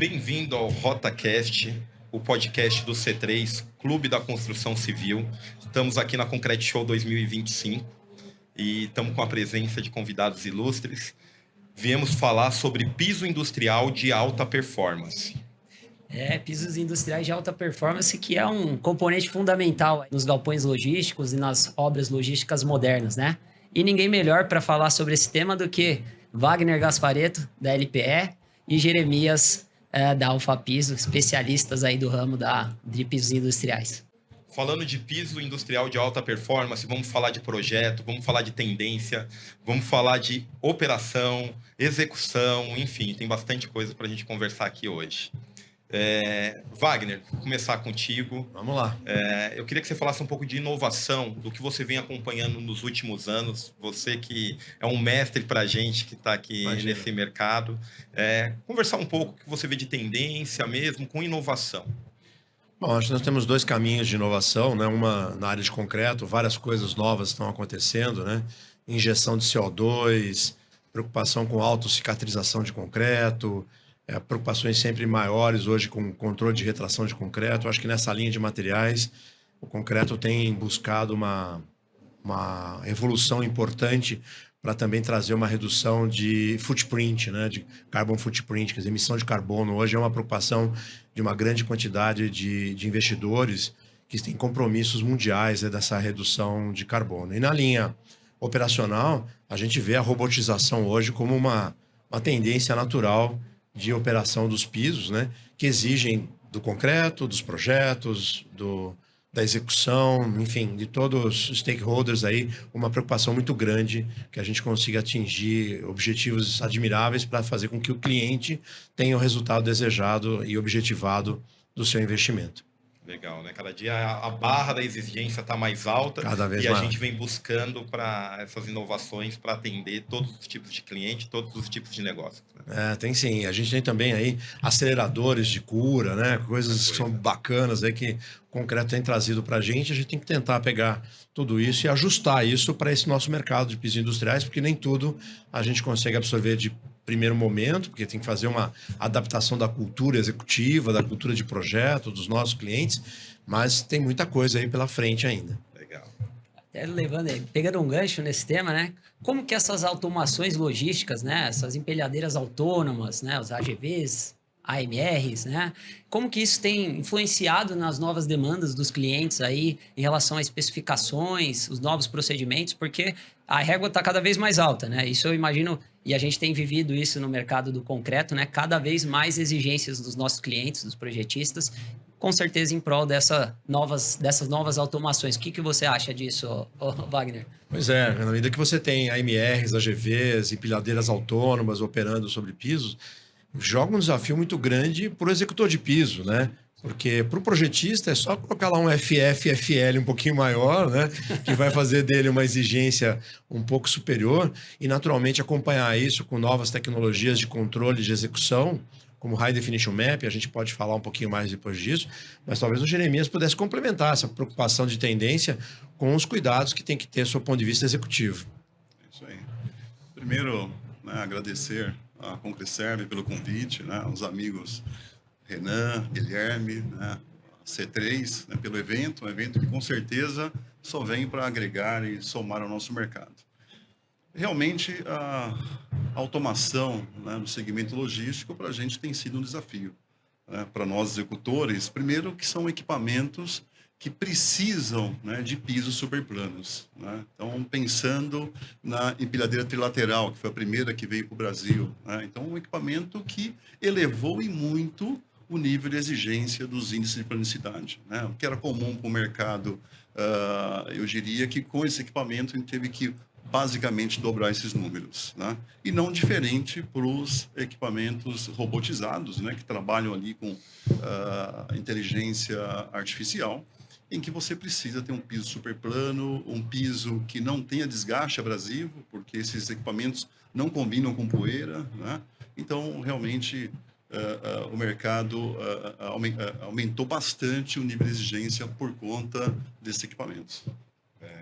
Bem-vindo ao RotaCast, o podcast do C3, Clube da Construção Civil. Estamos aqui na Concrete Show 2025 e estamos com a presença de convidados ilustres. Viemos falar sobre piso industrial de alta performance. Pisos industriais de alta performance, que é um componente fundamental nos galpões logísticos e nas obras logísticas modernas, né? E ninguém melhor para falar sobre esse tema do que Wagner Gasparetto, da LPE, e Jeremias, da Alfa Piso, especialistas aí do ramo de pisos industriais. Falando de piso industrial de alta performance, vamos falar de projeto, vamos falar de tendência, vamos falar de operação, execução, enfim, tem bastante coisa para a gente conversar aqui hoje. Wagner, vou começar contigo. Vamos lá. Eu queria que você falasse um pouco de inovação, do que você vem acompanhando nos últimos anos, você que é um mestre para a gente que está aqui nesse mercado. Conversar um pouco o que você vê de tendência mesmo com inovação. Bom, acho que nós temos dois caminhos de inovação, né? Uma na área de concreto, várias coisas novas estão acontecendo, né? Injeção de CO2, preocupação com autocicatrização de concreto, preocupações sempre maiores hoje com controle de retração de concreto. Acho que nessa linha de materiais, o concreto tem buscado uma evolução importante para também trazer uma redução de footprint, né, de carbon footprint, quer dizer, emissão de carbono. Hoje é uma preocupação de uma grande quantidade de investidores que têm compromissos mundiais, dessa redução de carbono. E na linha operacional, a gente vê a robotização hoje como uma tendência natural de operação dos pisos, né, que exigem do concreto, dos projetos, da execução, enfim, de todos os stakeholders aí, uma preocupação muito grande que a gente consiga atingir objetivos admiráveis para fazer com que o cliente tenha o resultado desejado e objetivado do seu investimento. Legal, né? Cada dia a barra da exigência está mais alta. Cada vez e mais. A gente vem buscando para essas inovações para atender todos os tipos de cliente, todos os tipos de negócios. Né? Tem sim. A gente tem também aí aceleradores de cura, né? Coisas que são bacanas aí que o concreto tem trazido para a gente tem que tentar pegar tudo isso e ajustar isso para esse nosso mercado de pisos industriais, porque nem tudo a gente consegue absorver de primeiro momento, porque tem que fazer uma adaptação da cultura executiva, da cultura de projeto, dos nossos clientes, mas tem muita coisa aí pela frente ainda. Legal. Pegando um gancho nesse tema, né? Como que essas automações logísticas, né? Essas empilhadeiras autônomas, né? Os AGVs, AMRs, né? Como que isso tem influenciado nas novas demandas dos clientes aí em relação a especificações, os novos procedimentos, porque a régua está cada vez mais alta, né? Isso eu imagino, e a gente tem vivido isso no mercado do concreto, né? Cada vez mais exigências dos nossos clientes, dos projetistas, com certeza em prol dessas novas automações. O que você acha disso, Wagner? Pois é, na medida que você tem AMRs, AGVs, empilhadeiras autônomas operando sobre pisos, joga um desafio muito grande para o executor de piso, né? Porque para o projetista é só colocar lá um FF, FL um pouquinho maior, né? Que vai fazer dele uma exigência um pouco superior e, naturalmente, acompanhar isso com novas tecnologias de controle de execução, como High Definition Map. A gente pode falar um pouquinho mais depois disso, mas talvez o Jeremias pudesse complementar essa preocupação de tendência com os cuidados que tem que ter do seu ponto de vista executivo. É isso aí. Primeiro, agradecer a Concreserve pelo convite, os amigos Renan, Guilherme, a C3, pelo evento, um evento que com certeza só vem para agregar e somar ao nosso mercado. Realmente, a automação no segmento logístico para a gente tem sido um desafio. Para nós executores, primeiro que são equipamentos que precisam de pisos superplanos. Então, pensando na empilhadeira trilateral, que foi a primeira que veio para o Brasil. Então, um equipamento que elevou e muito o nível de exigência dos índices de planicidade. O que era comum para o mercado, eu diria que com esse equipamento a gente teve que basicamente dobrar esses números. E não diferente para os equipamentos robotizados, que trabalham ali com inteligência artificial, em que você precisa ter um piso superplano, um piso que não tenha desgaste abrasivo, porque esses equipamentos não combinam com poeira. Então, realmente, o mercado aumentou bastante o nível de exigência por conta desses equipamentos.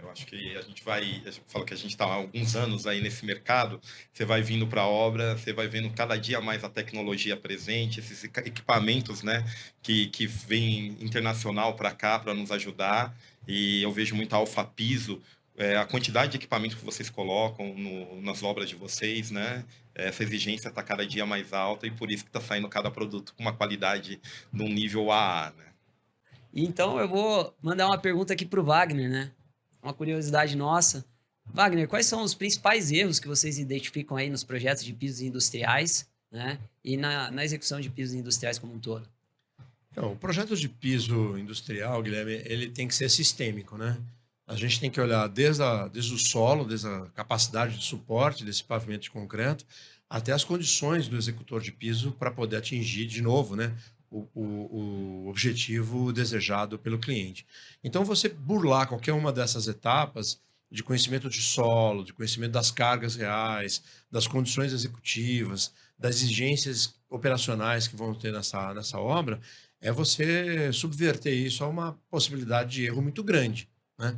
Eu acho que a gente fala que a gente está há alguns anos aí nesse mercado, você vai vindo para a obra, você vai vendo cada dia mais a tecnologia presente, esses equipamentos, né, que vêm internacional para cá para nos ajudar, e eu vejo muito a Alfa Piso, a quantidade de equipamento que vocês colocam nas obras de vocês, né, essa exigência está cada dia mais alta e por isso que está saindo cada produto com uma qualidade num nível AA, né. Então eu vou mandar uma pergunta aqui para o Wagner, né? Uma curiosidade nossa. Wagner, quais são os principais erros que vocês identificam aí nos projetos de pisos industriais, né? E na execução de pisos industriais como um todo? Então, o projeto de piso industrial, Guilherme, ele tem que ser sistêmico, né? A gente tem que olhar desde o solo, desde a capacidade de suporte desse pavimento de concreto, até as condições do executor de piso para poder atingir de novo, né, o objetivo desejado pelo cliente. Então, você burlar qualquer uma dessas etapas de conhecimento de solo, de conhecimento das cargas reais, das condições executivas, das exigências operacionais que vão ter nessa obra, é você subverter isso a uma possibilidade de erro muito grande, né?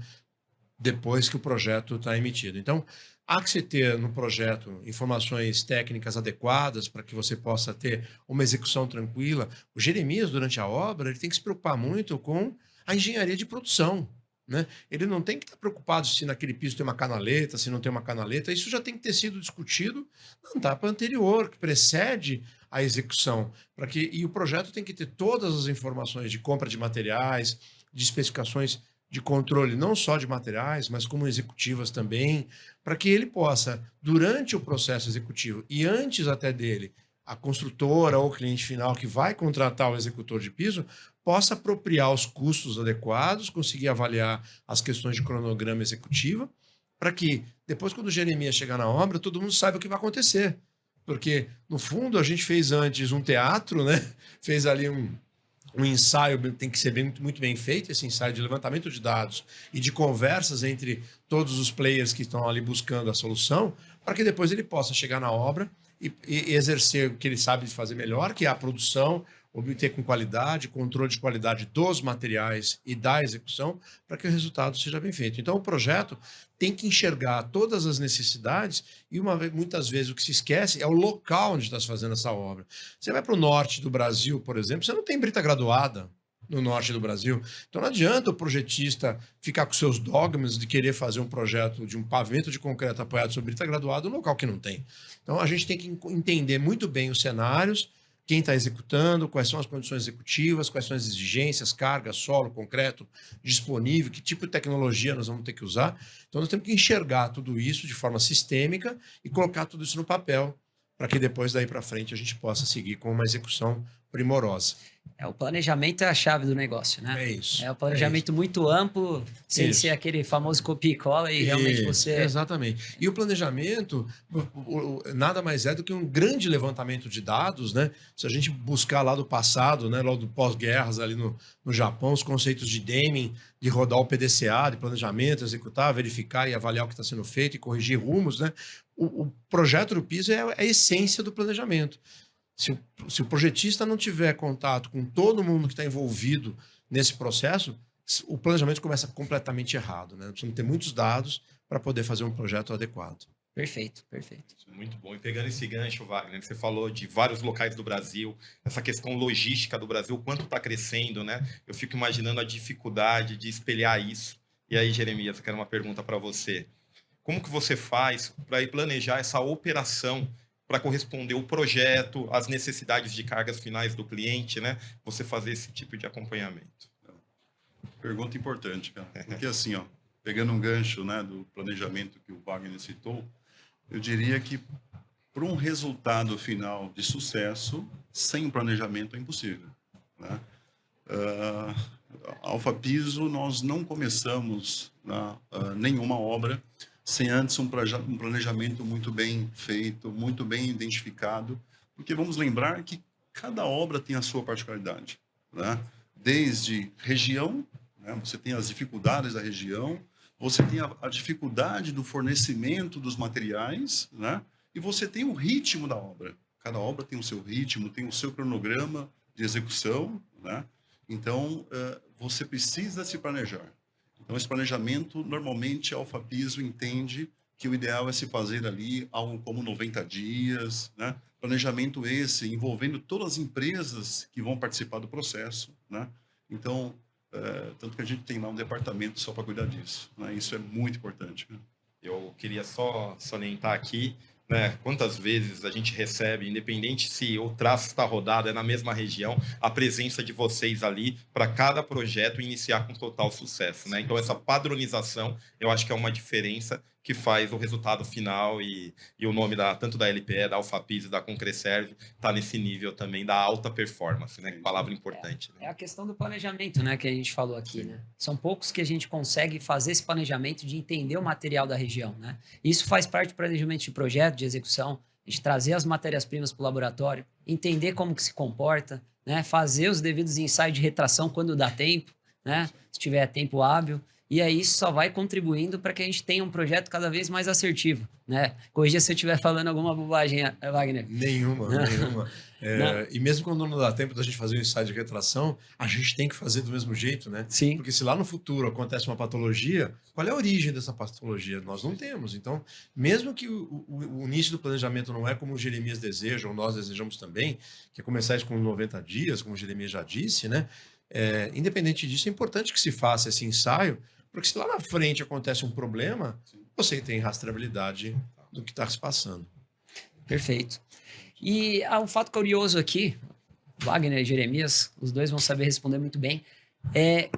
Depois que o projeto está emitido. Então, há que se ter no projeto informações técnicas adequadas para que você possa ter uma execução tranquila. O Jeremias, durante a obra, ele tem que se preocupar muito com a engenharia de produção, né? Ele não tem que estar preocupado se naquele piso tem uma canaleta, se não tem uma canaleta. Isso já tem que ter sido discutido na etapa anterior, que precede a execução. E o projeto tem que ter todas as informações de compra de materiais, de especificações de controle não só de materiais, mas como executivas também, para que ele possa, durante o processo executivo e antes até dele, a construtora ou o cliente final que vai contratar o executor de piso, possa apropriar os custos adequados, conseguir avaliar as questões de cronograma executiva, para que depois, quando o Jeremias chegar na obra, todo mundo saiba o que vai acontecer. Porque, no fundo, a gente fez antes um teatro, né? Fez ali um ensaio, tem que ser muito bem feito, esse ensaio de levantamento de dados e de conversas entre todos os players que estão ali buscando a solução, para que depois ele possa chegar na obra e exercer o que ele sabe fazer melhor, que é a produção, obter com qualidade, controle de qualidade dos materiais e da execução, para que o resultado seja bem feito. Então, o projeto tem que enxergar todas as necessidades e, muitas vezes, o que se esquece é o local onde está se fazendo essa obra. Você vai para o norte do Brasil, por exemplo, você não tem brita graduada no norte do Brasil. Então, não adianta o projetista ficar com seus dogmas de querer fazer um projeto de um pavimento de concreto apoiado sobre brita graduada no local que não tem. Então, a gente tem que entender muito bem os cenários, quem está executando, quais são as condições executivas, quais são as exigências, carga, solo, concreto disponível, que tipo de tecnologia nós vamos ter que usar. Então, nós temos que enxergar tudo isso de forma sistêmica e colocar tudo isso no papel, para que depois, daí para frente, a gente possa seguir com uma execução primorosa. O planejamento é a chave do negócio, né? É isso. É o planejamento muito amplo, sem ser aquele famoso copia e cola e realmente você... Exatamente. E o planejamento nada mais é do que um grande levantamento de dados, né? Se a gente buscar lá do passado, né, lá do pós-guerras ali no Japão, os conceitos de Deming, de rodar o PDCA, de planejamento, executar, verificar e avaliar o que está sendo feito e corrigir rumos, né? O projeto do piso é a essência do planejamento. Se o projetista não tiver contato com todo mundo que está envolvido nesse processo, o planejamento começa completamente errado, né? Precisamos ter muitos dados para poder fazer um projeto adequado. Perfeito, perfeito. Muito bom. E pegando esse gancho, Wagner, você falou de vários locais do Brasil, essa questão logística do Brasil, quanto está crescendo, né? Eu fico imaginando a dificuldade de espelhar isso. E aí, Jeremias, eu quero uma pergunta para você. Como que você faz para planejar essa operação para corresponder o projeto, às necessidades de cargas finais do cliente, né? Você fazer esse tipo de acompanhamento. Pergunta importante, cara. Porque assim, ó, pegando um gancho, né, do planejamento que o Wagner citou, eu diria que para um resultado final de sucesso, sem planejamento é impossível, né? Alfa Piso, nós não começamos nenhuma obra sem antes um planejamento muito bem feito, muito bem identificado, porque vamos lembrar que cada obra tem a sua particularidade, né? Desde região, né? Você tem as dificuldades da região, você tem a dificuldade do fornecimento dos materiais, né? E você tem o ritmo da obra. Cada obra tem o seu ritmo, tem o seu cronograma de execução, né? Então, você precisa se planejar. Então, esse planejamento, normalmente, a Alfapiso entende que o ideal é se fazer ali algo como 90 dias, né? Planejamento esse envolvendo todas as empresas que vão participar do processo, né? Então, tanto que a gente tem lá um departamento só para cuidar disso, né? Isso é muito importante, né? Eu queria só salientar aqui, né, quantas vezes a gente recebe, independente se o traço está rodado, é na mesma região, a presença de vocês ali para cada projeto iniciar com total sucesso, né? Então, essa padronização, eu acho que é uma diferença que faz o resultado final e o nome tanto da LPE, da Alfapiso e da Concreserve tá nesse nível também da alta performance, né? Palavra importante. É a questão do planejamento, né, que a gente falou aqui, né? São poucos que a gente consegue fazer esse planejamento de entender o material da região, né? Isso faz parte do planejamento de projeto, de execução, de trazer as matérias-primas para o laboratório, entender como que se comporta, né? Fazer os devidos ensaios de retração quando dá tempo, né? Se tiver tempo hábil. E aí isso só vai contribuindo para que a gente tenha um projeto cada vez mais assertivo, né? Corrija se eu estiver falando alguma bobagem, Wagner. Nenhuma. E mesmo quando não dá tempo da gente fazer um ensaio de retração, a gente tem que fazer do mesmo jeito, né? Sim. Porque se lá no futuro acontece uma patologia, qual é a origem dessa patologia? Nós não temos. Então, mesmo que o início do planejamento não é como o Jeremias deseja, ou nós desejamos também, que é começar isso com 90 dias, como o Jeremias já disse, né? Independente disso, é importante que se faça esse ensaio, porque se lá na frente acontece um problema, você tem rastreabilidade do que está se passando. Perfeito. E há um fato curioso aqui, Wagner e Jeremias, os dois vão saber responder muito bem.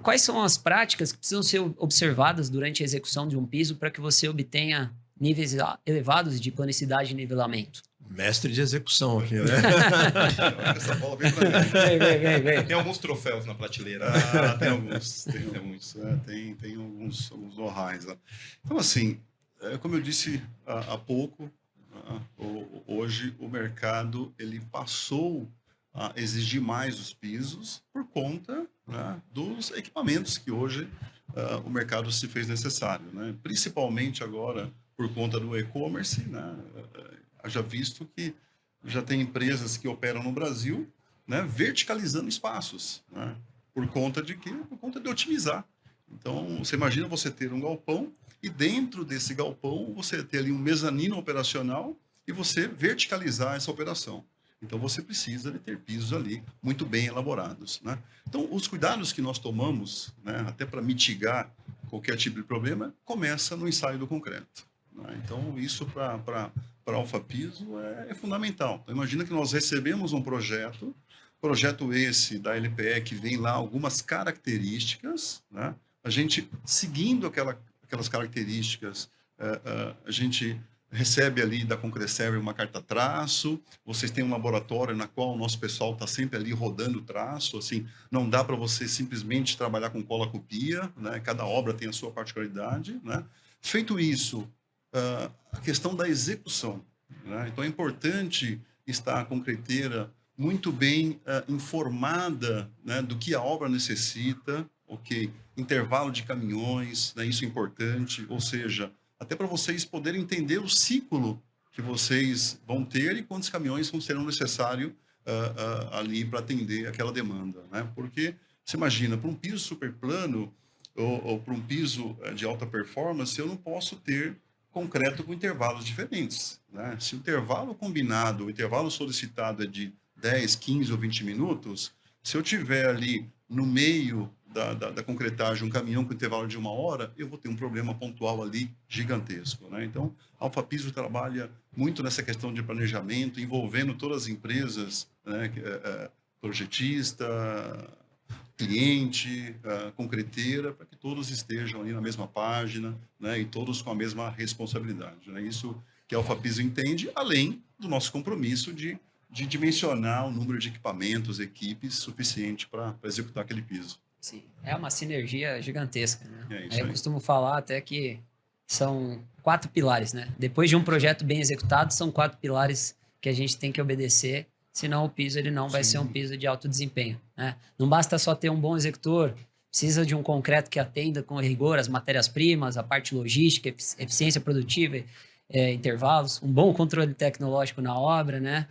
Quais são as práticas que precisam ser observadas durante a execução de um piso para que você obtenha níveis elevados de planicidade e nivelamento? Mestre de execução aqui, né? Essa bola vem para mim. Vem. Tem alguns troféus na prateleira. Tem alguns. Tem alguns know-hows. Então, assim, como eu disse há pouco, hoje o mercado ele passou a exigir mais os pisos por conta, né, dos equipamentos que hoje o mercado se fez necessário, né? Principalmente agora por conta do e-commerce, né? Já visto que já tem empresas que operam no Brasil, né, verticalizando espaços, né, por conta de otimizar. Então, você imagina você ter um galpão e dentro desse galpão você ter ali um mezanino operacional e você verticalizar essa operação. Então, você precisa de ter pisos ali muito bem elaborados, né? Então, os cuidados que nós tomamos, né, até para mitigar qualquer tipo de problema, começa no ensaio do concreto, né? Então, isso para a Alfapiso é fundamental. Então, imagina que nós recebemos um projeto esse da LPE que vem lá algumas características, né? A gente, seguindo aquelas características, a gente recebe ali da Concreserve uma carta-traço, vocês têm um laboratório na qual o nosso pessoal está sempre ali rodando traço, assim, não dá para você simplesmente trabalhar com cola-copia, né? Cada obra tem a sua particularidade, né? Feito isso, a questão da execução, né? Então é importante estar a concreteira muito bem informada, né, do que a obra necessita, ok? Intervalo de caminhões, né, isso é importante, ou seja, até para vocês poderem entender o ciclo que vocês vão ter e quantos caminhões serão necessários ali para atender aquela demanda, né? Porque você imagina, para um piso superplano ou para um piso de alta performance, eu não posso ter concreto com intervalos diferentes, né? Se o intervalo combinado, o intervalo solicitado é de 10, 15 ou 20 minutos, se eu tiver ali no meio da concretagem um caminhão com intervalo de 1 hora, eu vou ter um problema pontual ali gigantesco, né? Então, a Alfapiso trabalha muito nessa questão de planejamento, envolvendo todas as empresas, né? Projetista, cliente, concreteira, para que todos estejam ali na mesma página, né? E todos com a mesma responsabilidade, né? Isso que a Alfapiso entende, além do nosso compromisso de dimensionar o número de equipamentos, equipes suficiente para executar aquele piso. Sim, é uma sinergia gigantesca, né? Isso Eu aí. costumo falar até que são 4 pilares, né? Depois de um projeto bem executado, são 4 pilares que a gente tem que obedecer, senão o piso ele não vai ser um piso de alto desempenho, né? Não basta só ter um bom executor, precisa de um concreto que atenda com rigor as matérias-primas, a parte logística, eficiência produtiva, intervalos, um bom controle tecnológico na obra, né?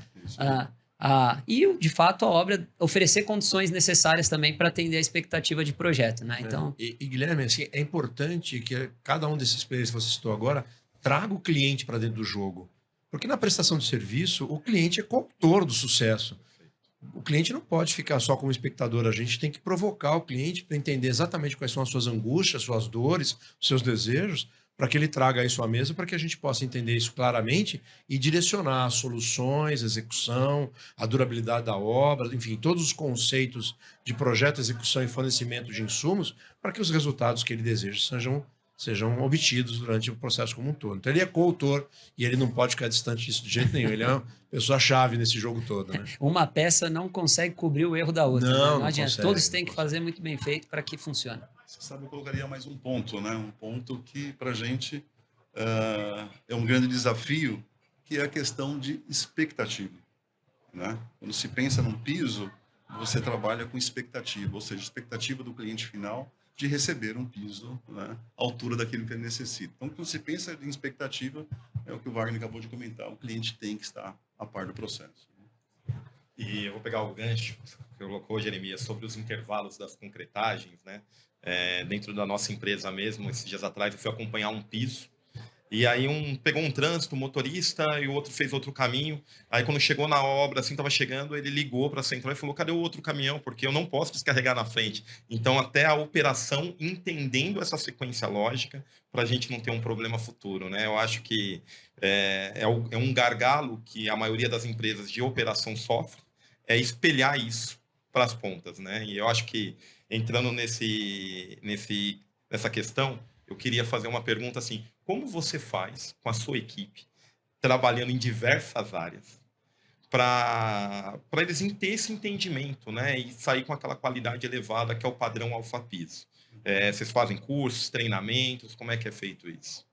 E, de fato, a obra oferecer condições necessárias também para atender a expectativa de projeto, né? Então, E, Guilherme, assim, é importante que cada um desses players que você citou agora traga o cliente para dentro do jogo. Porque na prestação de serviço, o cliente é coautor do sucesso. O cliente não pode ficar só como espectador, a gente tem que provocar o cliente para entender exatamente quais são as suas angústias, suas dores, os seus desejos, para que ele traga isso à mesa, para que a gente possa entender isso claramente e direcionar soluções, execução, a durabilidade da obra, enfim, todos os conceitos de projeto, execução e fornecimento de insumos, para que os resultados que ele deseja sejam obtidos durante o processo como um todo. Então, ele é coautor e ele não pode ficar distante disso de jeito nenhum. Ele é uma pessoa-chave nesse jogo todo, né? uma peça não consegue cobrir o erro da outra. Né? Não Adianta. consegue, Todos têm não que consegue. fazer muito bem feito para que funcione. Você sabe, eu colocaria mais um ponto, né? Um ponto que, para a gente, é um grande desafio, que é a questão de expectativa, né? Quando se pensa num piso, você trabalha com expectativa, ou seja, expectativa do cliente final de receber um piso, né, à altura daquilo que ele necessita. Então, quando se pensa em expectativa, é o que o Wagner acabou de comentar, o cliente tem que estar a par do processo. E eu vou pegar o gancho que colocou, Jeremias, sobre os intervalos das concretagens, né? Dentro da nossa empresa mesmo, esses dias atrás, eu fui acompanhar um piso. E aí pegou um trânsito, um motorista, e o outro fez outro caminho. Aí quando chegou na obra, assim, estava chegando, ele ligou para a central e falou, cadê o outro caminhão? Porque eu não posso descarregar na frente. Então, até a operação entendendo essa sequência lógica para a gente não ter um problema futuro, né? Eu acho que é um gargalo que a maioria das empresas de operação sofre, é espelhar isso para as pontas, né? E eu acho que, entrando nessa questão, eu queria fazer uma pergunta assim, como você faz com a sua equipe, trabalhando em diversas áreas, para eles ter esse entendimento, né? E sair com aquela qualidade elevada que é o padrão Alpha Piso? Vocês fazem cursos, treinamentos, como é que é feito isso?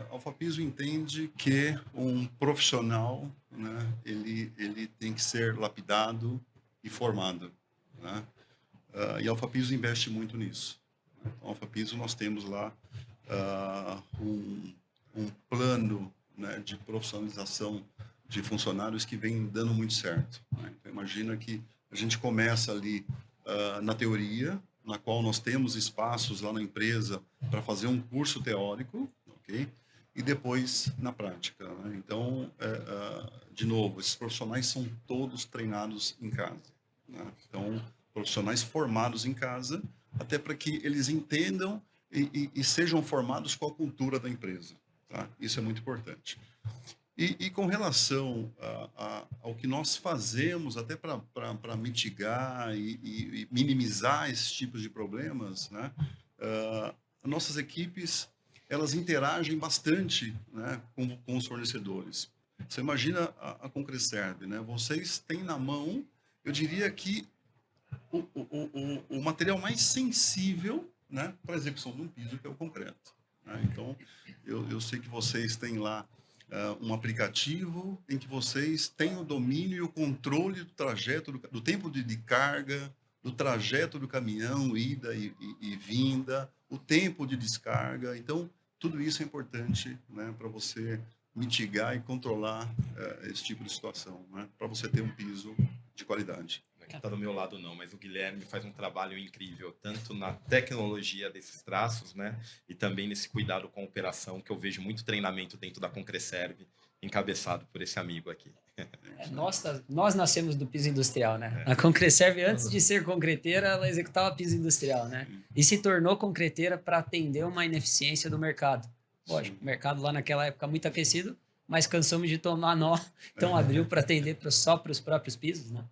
Alpha Piso entende que um profissional, né, ele tem que ser lapidado e formado, né? E a Alpha Piso investe muito nisso. Então, a Alpha Piso, nós temos lá um plano, né, de profissionalização de funcionários que vem dando muito certo, né? Então, imagina que a gente começa ali na teoria, na qual nós temos espaços lá na empresa para fazer um curso teórico, ok? E depois na prática, né? Então, de novo, esses profissionais são todos treinados em casa, né? Então, profissionais formados em casa, até para que eles entendam e sejam formados com a cultura da empresa, tá? Isso é muito importante. E com relação ao que nós fazemos, até para mitigar e minimizar esses tipos de problemas, né? Nossas equipes, elas interagem bastante, né, com os fornecedores. Você imagina a Concreserve, né? Vocês têm na mão, eu diria que o material mais sensível, né, para a execução de um piso, que é o concreto, né? Então, eu sei que vocês têm lá um aplicativo em que vocês têm o domínio e o controle do trajeto, do tempo de carga, do trajeto do caminhão, ida e vinda, o tempo de descarga. Então, tudo isso é importante, né, para você mitigar e controlar esse tipo de situação, né, para você ter um piso de qualidade. Aqui está do meu lado não, mas o Guilherme faz um trabalho incrível, tanto na tecnologia desses traços, né, e também nesse cuidado com a operação, que eu vejo muito treinamento dentro da Concreserve, encabeçado por esse amigo aqui. Nós nascemos do piso industrial, né? A Concreserve, antes de ser concreteira, ela executava piso industrial, né? E se tornou concreteira para atender uma ineficiência do mercado. Lógico, o mercado lá naquela época muito aquecido, mas cansamos de tomar nó, então abriu para atender só para os próprios pisos, né?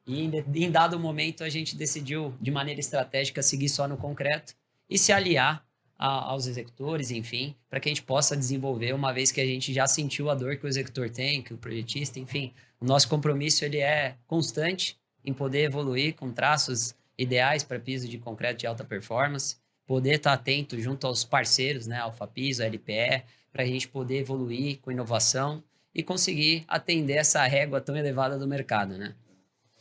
E em dado momento a gente decidiu, de maneira estratégica, seguir só no concreto e se aliar aos executores, enfim, para que a gente possa desenvolver, uma vez que a gente já sentiu a dor que o executor tem, que o projetista, enfim. O nosso compromisso ele é constante em poder evoluir com traços ideais para piso de concreto de alta performance, poder estar atento junto aos parceiros, né, Alpha Piso, a LPE, para a gente poder evoluir com inovação e conseguir atender essa régua tão elevada do mercado, né?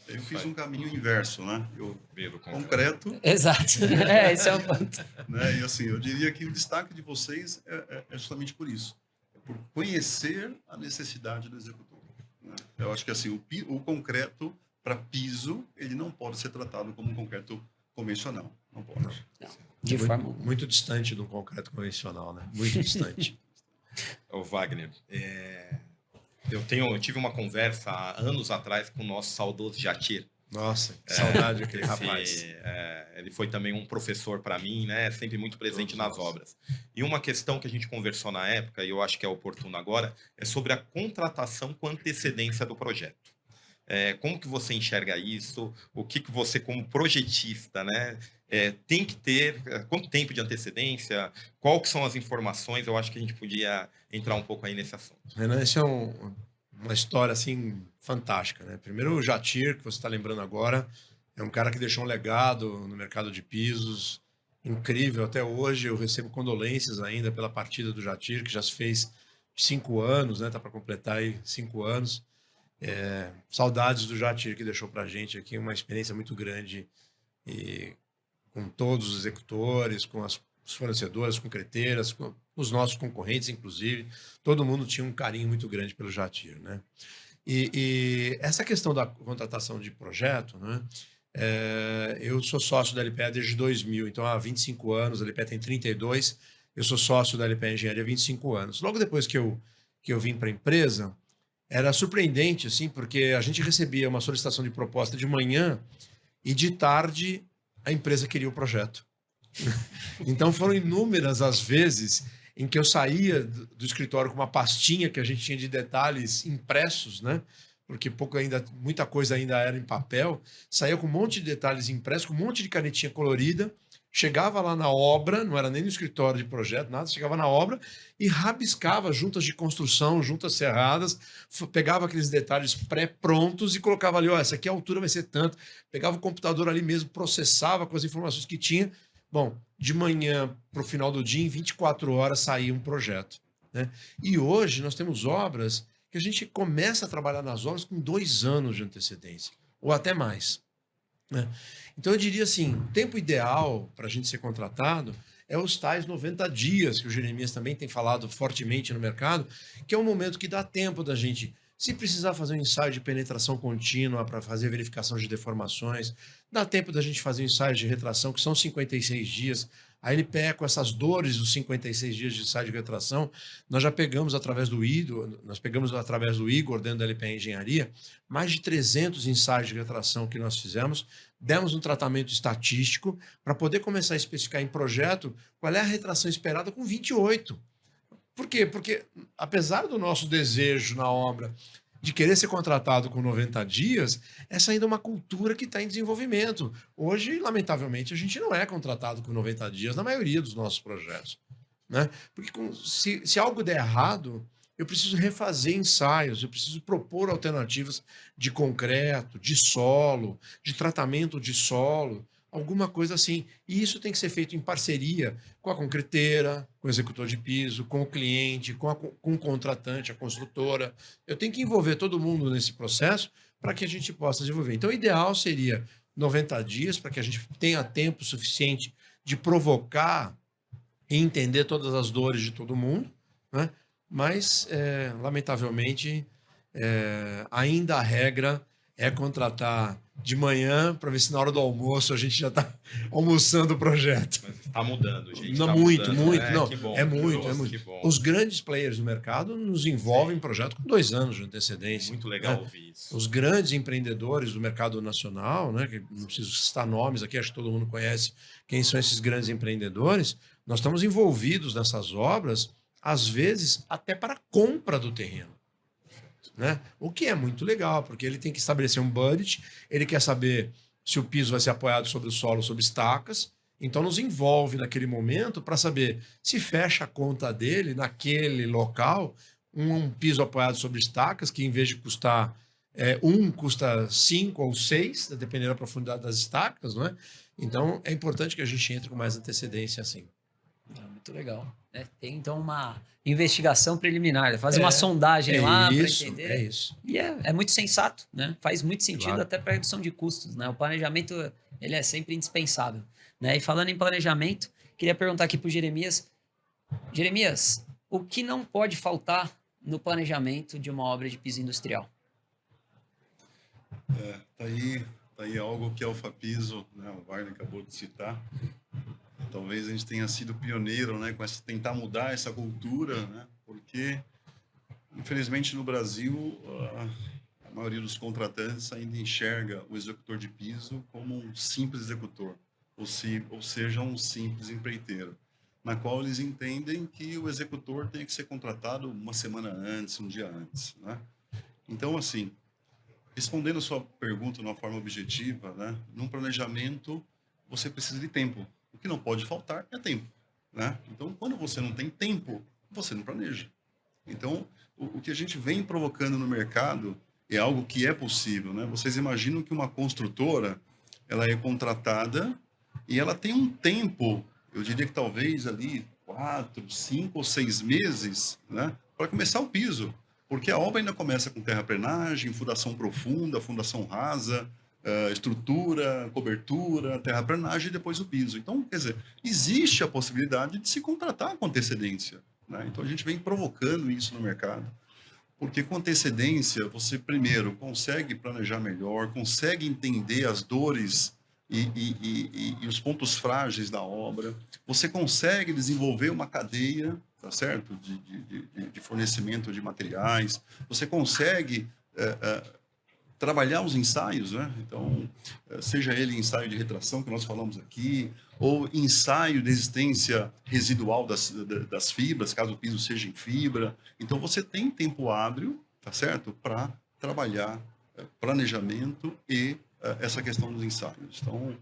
Eu fiz um caminho inverso, né? Eu Pelo concreto. Exato. Esse é o ponto. Né? E assim, eu diria que o destaque de vocês é justamente por isso. É por conhecer a necessidade do executor. né? Eu acho que assim, o concreto para piso, ele não pode ser tratado como um concreto convencional. Não pode. Não, de muito, forma... muito distante do concreto convencional, né? Muito distante. Ô, Wagner, eu tive uma conversa há anos atrás com o nosso saudoso Jatir. Nossa, que saudade daquele rapaz. Ele foi também um professor para mim, né? Sempre muito presente nas obras. E uma questão que a gente conversou na época, e eu acho que é oportuno agora, é sobre a contratação com antecedência do projeto. Como que você enxerga isso? O que você, como projetista, né, tem que ter? Quanto tempo de antecedência? Qual que são as informações? Eu acho que a gente podia entrar um pouco aí nesse assunto. Renan, esse é uma história assim fantástica, né? Primeiro, o Jatir, que você está lembrando agora, é um cara que deixou um legado no mercado de pisos incrível. Até hoje eu recebo condolências ainda pela partida do Jatir, que já se fez 5 anos, né? Tá para completar aí 5 anos. Saudades do Jatir, que deixou para a gente aqui uma experiência muito grande, e com todos os executores, com os fornecedores, concreteiras, com os nossos concorrentes, inclusive. Todo mundo tinha um carinho muito grande pelo Jatir, né? E essa questão da contratação de projeto, né? Eu sou sócio da LPE desde 2000, então há 25 anos, a LPE tem 32, eu sou sócio da LPE Engenharia há 25 anos. Logo depois que eu vim para a empresa, era surpreendente, assim, porque a gente recebia uma solicitação de proposta de manhã e de tarde a empresa queria o projeto. Então foram inúmeras as vezes em que eu saía do escritório com uma pastinha que a gente tinha de detalhes impressos, né? Porque muita coisa ainda era em papel, saía com um monte de detalhes impressos, com um monte de canetinha colorida, chegava lá na obra, não era nem no escritório de projeto, nada, chegava na obra e rabiscava juntas de construção, juntas cerradas, pegava aqueles detalhes pré-prontos e colocava ali, ó, essa aqui a altura vai ser tanto, pegava o computador ali mesmo, processava com as informações que tinha. Bom, de manhã para o final do dia, em 24 horas, saía um projeto, né? E hoje nós temos obras que a gente começa a trabalhar nas obras com 2 anos de antecedência, ou até mais, né? Então eu diria assim, o tempo ideal para a gente ser contratado é os tais 90 dias, que o Jeremias também tem falado fortemente no mercado, que é um momento que dá tempo da gente, se precisar fazer um ensaio de penetração contínua para fazer verificação de deformações, dá tempo da gente fazer um ensaio de retração, que são 56 dias. A LPE, com essas dores dos 56 dias de ensaio de retração, nós já pegamos através do Igor, dentro da LPE Engenharia, mais de 300 ensaios de retração que nós fizemos, demos um tratamento estatístico para poder começar a especificar em projeto qual é a retração esperada com 28. Por quê? Porque, apesar do nosso desejo na obra de querer ser contratado com 90 dias, essa ainda é uma cultura que está em desenvolvimento. Hoje, lamentavelmente, a gente não é contratado com 90 dias na maioria dos nossos projetos, né? Porque se algo der errado, eu preciso refazer ensaios, eu preciso propor alternativas de concreto, de solo, de tratamento de solo, alguma coisa assim. E isso tem que ser feito em parceria com a concreteira, com o executor de piso, com o cliente, com o contratante, a construtora. Eu tenho que envolver todo mundo nesse processo para que a gente possa desenvolver. Então, o ideal seria 90 dias, para que a gente tenha tempo suficiente de provocar e entender todas as dores de todo mundo, né? Mas, lamentavelmente, ainda a regra é contratar de manhã para ver se na hora do almoço a gente já está almoçando o projeto. Mas está mudando, gente. Não, tá muito, mudando, muito. né? Não, Que bom, é muito, Deus, é muito. que bom. Os grandes players do mercado nos envolvem em projeto com 2 anos de antecedência. Muito legal né? ouvir isso. Os grandes empreendedores do mercado nacional, né, que não preciso citar nomes aqui, acho que todo mundo conhece quem são esses grandes empreendedores, nós estamos envolvidos nessas obras, às vezes até para a compra do terreno. Né? O que é muito legal, porque ele tem que estabelecer um budget, ele quer saber se o piso vai ser apoiado sobre o solo, sobre estacas, então nos envolve naquele momento para saber se fecha a conta dele naquele local, um piso apoiado sobre estacas, que em vez de custar custa 5 ou 6, dependendo da profundidade das estacas, não é? Então é importante que a gente entre com mais antecedência assim. Muito legal. Tem então uma investigação preliminar, fazer uma sondagem lá para entender. É isso. E é muito sensato, né? Faz muito sentido Claro. até para redução de custos, né? O planejamento ele é sempre indispensável, né? E falando em planejamento, queria perguntar aqui para o Jeremias. Jeremias, o que não pode faltar no planejamento de uma obra de piso industrial? Tá aí algo que a Alfapiso, né, o Wagner acabou de citar. Talvez a gente tenha sido pioneiro, né, com essa tentar mudar essa cultura, né, porque infelizmente no Brasil a maioria dos contratantes ainda enxerga o executor de piso como um simples executor, ou seja, um simples empreiteiro, na qual eles entendem que o executor tem que ser contratado uma semana antes, um dia antes, né? Então, assim, respondendo a sua pergunta de uma forma objetiva, né, num planejamento você precisa de tempo. O que não pode faltar é tempo, né? Então, quando você não tem tempo, você não planeja. Então, o que a gente vem provocando no mercado é algo que é possível, né? Vocês imaginam que uma construtora, ela é contratada e ela tem um tempo, eu diria que talvez ali 4, 5 ou 6 meses, né, para começar o piso, porque a obra ainda começa com terraplenagem, fundação profunda, fundação rasa, estrutura, cobertura, terraplenagem e depois o piso. Então, quer dizer, existe a possibilidade de se contratar com antecedência, né? Então, a gente vem provocando isso no mercado, porque com antecedência você, primeiro, consegue planejar melhor, consegue entender as dores e os pontos frágeis da obra, você consegue desenvolver uma cadeia, tá certo? De fornecimento de materiais, você consegue trabalhar os ensaios, né? Então, seja ele ensaio de retração, que nós falamos aqui, ou ensaio de existência residual das fibras, caso o piso seja em fibra. Então, você tem tempo hábil, tá certo? Para trabalhar planejamento e essa questão dos ensaios. Então,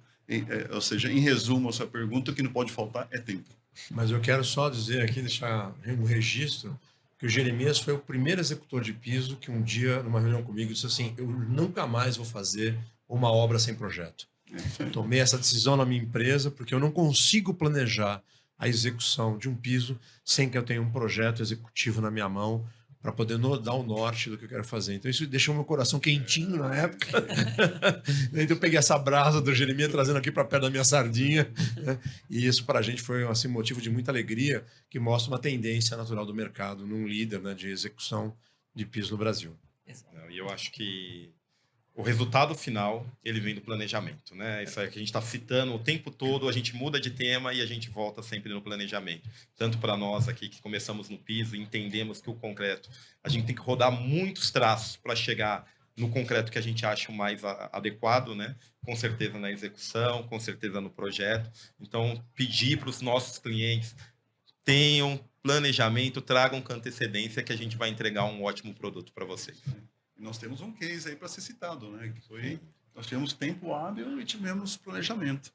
ou seja, em resumo, a sua pergunta, o que não pode faltar é tempo. Mas eu quero só dizer aqui, deixar um registro, que o Jeremias foi o primeiro executor de piso que um dia, numa reunião comigo, disse assim: eu nunca mais vou fazer uma obra sem projeto. Tomei essa decisão na minha empresa porque eu não consigo planejar a execução de um piso sem que eu tenha um projeto executivo na minha mão para poder dar o norte do que eu quero fazer. Então isso deixou meu coração quentinho na época. Então eu peguei essa brasa do Jeremias trazendo aqui para perto da minha sardinha, né? E isso para a gente foi assim, motivo de muita alegria, que mostra uma tendência natural do mercado num líder, né, de execução de piso no Brasil. E eu acho que o resultado final, ele vem do planejamento, né? Isso é que a gente está citando o tempo todo, a gente muda de tema e a gente volta sempre no planejamento. Tanto para nós aqui que começamos no piso, entendemos que o concreto, a gente tem que rodar muitos traços para chegar no concreto que a gente acha o mais adequado, né? Com certeza na execução, com certeza no projeto. Então, pedir para os nossos clientes tenham planejamento, tragam com antecedência que a gente vai entregar um ótimo produto para vocês. E nós temos um case aí para ser citado, né? Que foi, nós tivemos tempo hábil e tivemos planejamento.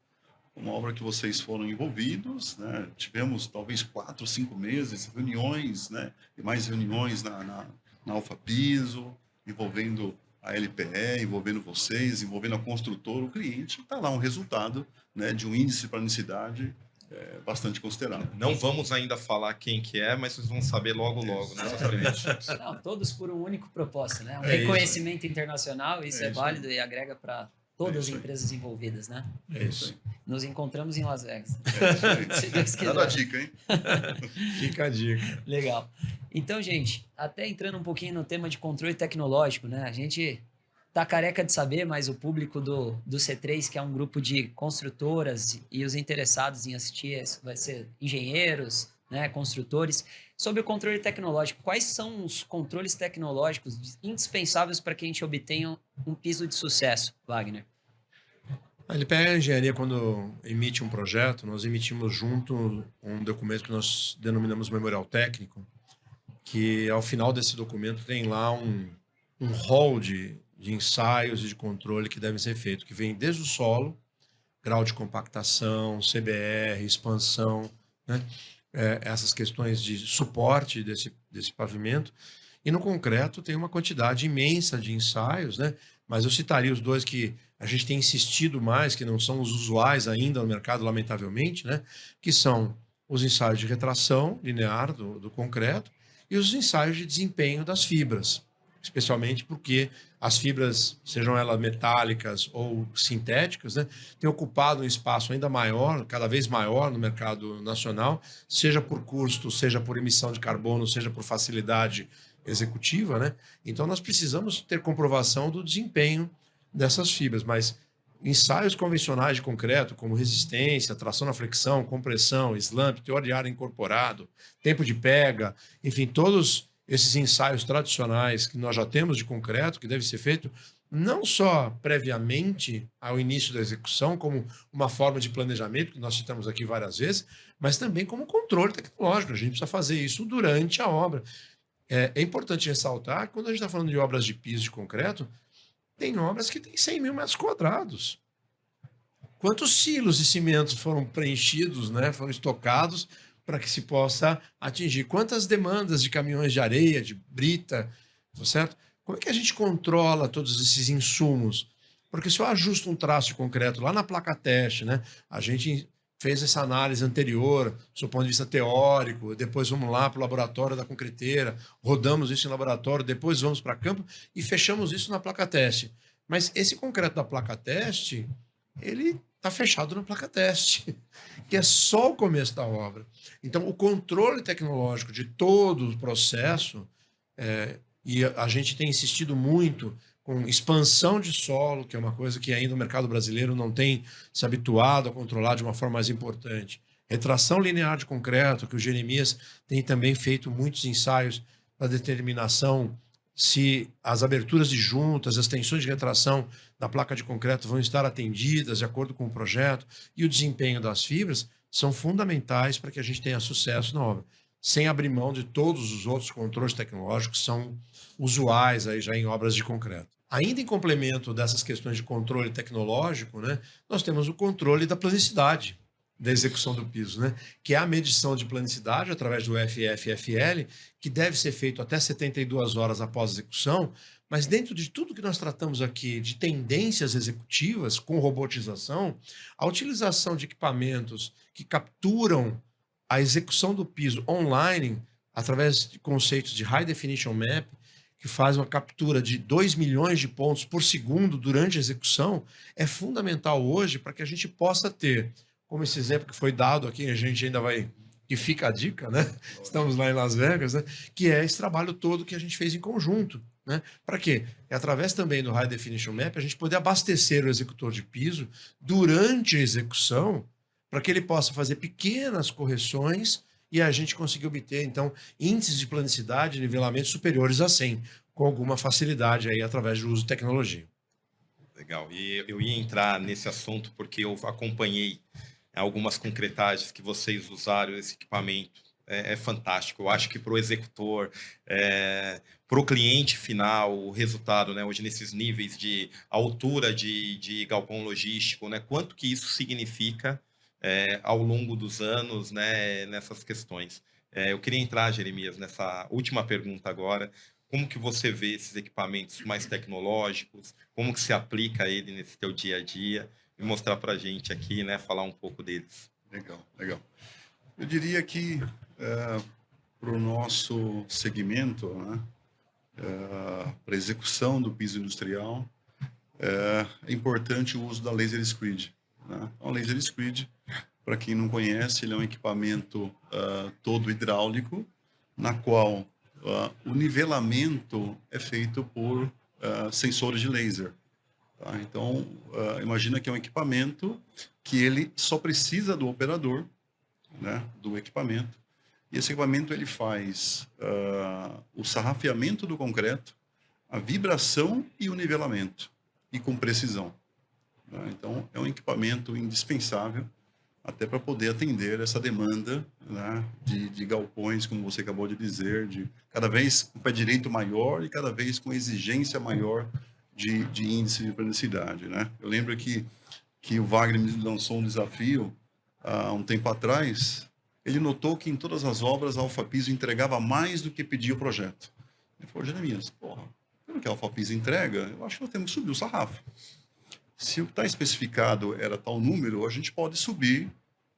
Uma obra que vocês foram envolvidos, né? Tivemos talvez 4, 5 meses, reuniões, né? E mais reuniões na Alfapiso, envolvendo a LPE, envolvendo vocês, envolvendo a construtora, o cliente. Está lá um resultado, né, de um índice de planicidade bastante considerável. Não vamos ainda falar quem que é, mas vocês vão saber logo, nessas premiações. Não, todos por um único propósito, né? Um reconhecimento internacional, isso é válido e agrega para todas as empresas envolvidas, né? É isso. Nos encontramos em Las Vegas. Se Deus quiser. Dá a dica, hein? Fica a dica. Legal. Então, gente, até entrando um pouquinho no tema de controle tecnológico, né? A gente tá careca de saber, mas o público do C3, que é um grupo de construtoras e os interessados em assistir, vai ser engenheiros, né, construtores, sobre o controle tecnológico. Quais são os controles tecnológicos indispensáveis para que a gente obtenha um piso de sucesso, Wagner? A LPE Engenharia, quando emite um projeto, nós emitimos junto um documento que nós denominamos memorial técnico, que ao final desse documento tem lá um rol de ensaios e de controle que devem ser feitos, que vem desde o solo, grau de compactação, CBR, expansão, né? Essas questões de suporte desse pavimento. E no concreto tem uma quantidade imensa de ensaios, né? Mas eu citaria os dois que a gente tem insistido mais, que não são os usuais ainda no mercado, lamentavelmente, né? Que são os ensaios de retração linear do concreto e os ensaios de desempenho das fibras, especialmente porque as fibras, sejam elas metálicas ou sintéticas, né, têm ocupado um espaço ainda maior, cada vez maior no mercado nacional, seja por custo, seja por emissão de carbono, seja por facilidade executiva, né? Então nós precisamos ter comprovação do desempenho dessas fibras, mas ensaios convencionais de concreto, como resistência, tração na flexão, compressão, slump, teor de área incorporado, tempo de pega, enfim, todos esses ensaios tradicionais que nós já temos de concreto, que deve ser feito não só previamente ao início da execução, como uma forma de planejamento, que nós citamos aqui várias vezes, mas também como controle tecnológico. A gente precisa fazer isso durante a obra. É importante ressaltar que quando a gente está falando de obras de piso de concreto, tem obras que têm 100 mil metros quadrados. Quantos silos de cimentos foram preenchidos, né, foram estocados para que se possa atingir? Quantas demandas de caminhões de areia, de brita, tá certo? Como é que a gente controla todos esses insumos? Porque se eu ajusto um traço de concreto lá na placa teste, né, a gente fez essa análise anterior, do ponto de vista teórico, depois vamos lá para o laboratório da concreteira, rodamos isso em laboratório, depois vamos para campo e fechamos isso na placa teste. Mas esse concreto da placa teste, ele está fechado na placa teste, que é só o começo da obra. Então, o controle tecnológico de todo o processo, e a gente tem insistido muito com expansão de solo, que é uma coisa que ainda o mercado brasileiro não tem se habituado a controlar de uma forma mais importante. Retração linear de concreto, que o Jeremias tem também feito muitos ensaios para determinação se as aberturas de juntas, as tensões de retração da placa de concreto vão estar atendidas de acordo com o projeto, e o desempenho das fibras são fundamentais para que a gente tenha sucesso na obra, sem abrir mão de todos os outros controles tecnológicos que são usuais aí já em obras de concreto. Ainda em complemento dessas questões de controle tecnológico, né, nós temos o controle da planicidade da execução do piso, né, que é a medição de planicidade através do FFFL, que deve ser feito até 72 horas após a execução, mas dentro de tudo que nós tratamos aqui de tendências executivas com robotização, a utilização de equipamentos que capturam a execução do piso online através de conceitos de High Definition Map, que faz uma captura de 2 milhões de pontos por segundo durante a execução, é fundamental hoje para que a gente possa ter, como esse exemplo que foi dado aqui, a gente ainda vai, que fica a dica, né? Estamos lá em Las Vegas, né? Que é esse trabalho todo que a gente fez em conjunto, né? Para quê? É através também do High Definition Map a gente poder abastecer o executor de piso durante a execução, para que ele possa fazer pequenas correções e a gente conseguir obter, então, índices de planicidade e nivelamento superiores a 100, com alguma facilidade aí através do uso de tecnologia. Legal. E eu ia entrar nesse assunto porque eu acompanhei algumas concretagens que vocês usaram esse equipamento. É fantástico. Eu acho que para o executor, para o cliente final, o resultado, né, hoje nesses níveis de altura de galpão logístico, né, quanto que isso significa ao longo dos anos, né, nessas questões. Eu queria entrar, Jeremias, nessa última pergunta agora. Como que você vê esses equipamentos mais tecnológicos? Como que se aplica ele nesse teu dia a dia? E mostrar para a gente aqui, né, falar um pouco deles. Legal, legal. Eu diria que para o nosso segmento, né, para a execução do piso industrial, é importante o uso da laser screed. Né? O laser screed, para quem não conhece, ele é um equipamento todo hidráulico, na qual o nivelamento é feito por sensores de laser. Tá? Então, imagina que é um equipamento que ele só precisa do operador, né, do equipamento, e esse equipamento ele faz o sarrafeamento do concreto, a vibração e o nivelamento, e com precisão. Tá? Então, é um equipamento indispensável até para poder atender essa demanda, né, de galpões, como você acabou de dizer, de cada vez com pé direito maior e cada vez com exigência maior de índice de planicidade. Né? Eu lembro que o Wagner me lançou um desafio há um tempo atrás. Ele notou que em todas as obras a Alfapiso entregava mais do que pedia o projeto. Ele falou: Jeremias, porra, pelo que a Alfapiso entrega, eu acho que nós temos que subir o sarrafo. Se o que está especificado era tal número, a gente pode subir.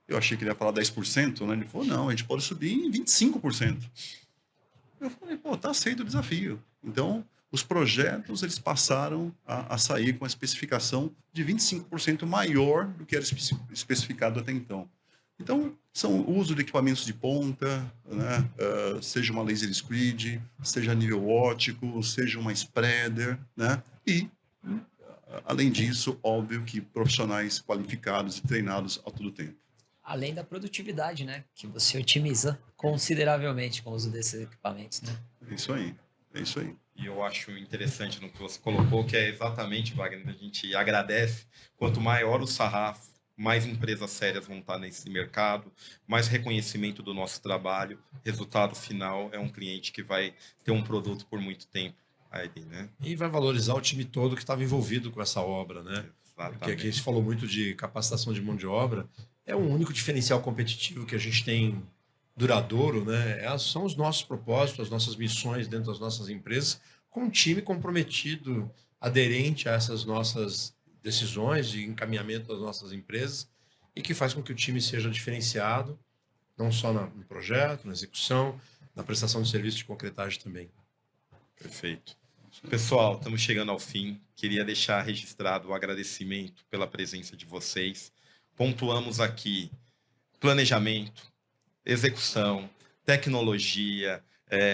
Eu achei que ele ia falar 10%, né? Ele falou: não, a gente pode subir em 25%. Eu falei: pô, tá aceito o desafio. Então, os projetos eles passaram a sair com a especificação de 25% maior do que era especificado até então. Então, são o uso de equipamentos de ponta, né? Seja uma laser squid, seja nível óptico, seja uma spreader, né? E, além disso, óbvio que profissionais qualificados e treinados a todo tempo. Além da produtividade, né? Que você otimiza consideravelmente com o uso desses equipamentos, né? É isso aí, é isso aí. E eu acho interessante no que você colocou, que é exatamente, Wagner, a gente agradece. Quanto maior o sarrafo, mais empresas sérias vão estar nesse mercado, mais reconhecimento do nosso trabalho. Resultado final é um cliente que vai ter um produto por muito tempo aí, né? E vai valorizar o time todo que estava envolvido com essa obra, né? Porque aqui a gente falou muito de capacitação de mão de obra. É um único diferencial competitivo que a gente tem duradouro, né? São os nossos propósitos, as nossas missões dentro das nossas empresas, com um time comprometido, aderente a essas nossas decisões de encaminhamento das nossas empresas e que faz com que o time seja diferenciado, não só no projeto, na execução, na prestação de serviço de concretagem também. Perfeito. Pessoal, estamos chegando ao fim. Queria deixar registrado o agradecimento pela presença de vocês. Pontuamos aqui planejamento, execução, tecnologia,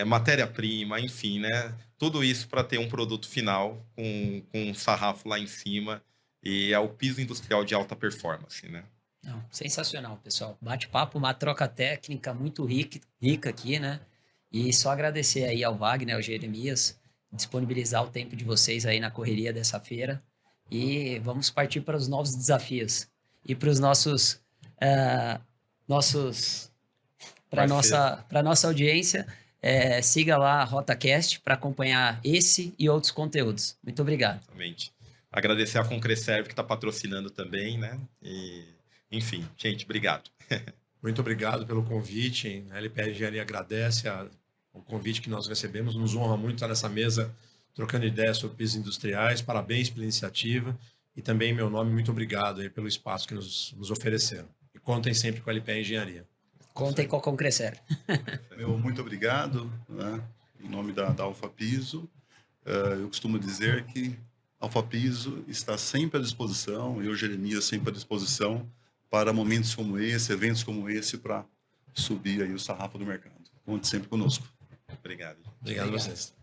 matéria-prima, enfim, né? Tudo isso para ter um produto final com um sarrafo lá em cima e é o piso industrial de alta performance, né? Não, sensacional, pessoal. Bate-papo, uma troca técnica muito rica aqui, né? E só agradecer aí ao Wagner, ao Jeremias, disponibilizar o tempo de vocês aí na correria dessa feira. E vamos partir para os novos desafios. E para os nossos para nossa audiência, siga lá a RotaCast para acompanhar esse e outros conteúdos. Muito obrigado. Exatamente. Agradecer a Concreserve que está patrocinando também, né? E, enfim, gente, obrigado. Muito obrigado pelo convite. A LPR Engenharia agradece o convite que nós recebemos. Nos honra muito estar nessa mesa trocando ideias sobre pisos industriais. Parabéns pela iniciativa. E também, em meu nome, muito obrigado aí pelo espaço que nos ofereceram. E contem sempre com a LPR Engenharia. Contem com a Concrecer. Muito obrigado, né? Em nome da Alfa Piso. Eu costumo dizer que a Alfa Piso está sempre à disposição, eu, Jeremias, sempre à disposição para momentos como esse, eventos como esse, para subir aí o sarrafo do mercado. Conte sempre conosco. Obrigado. Obrigado a vocês.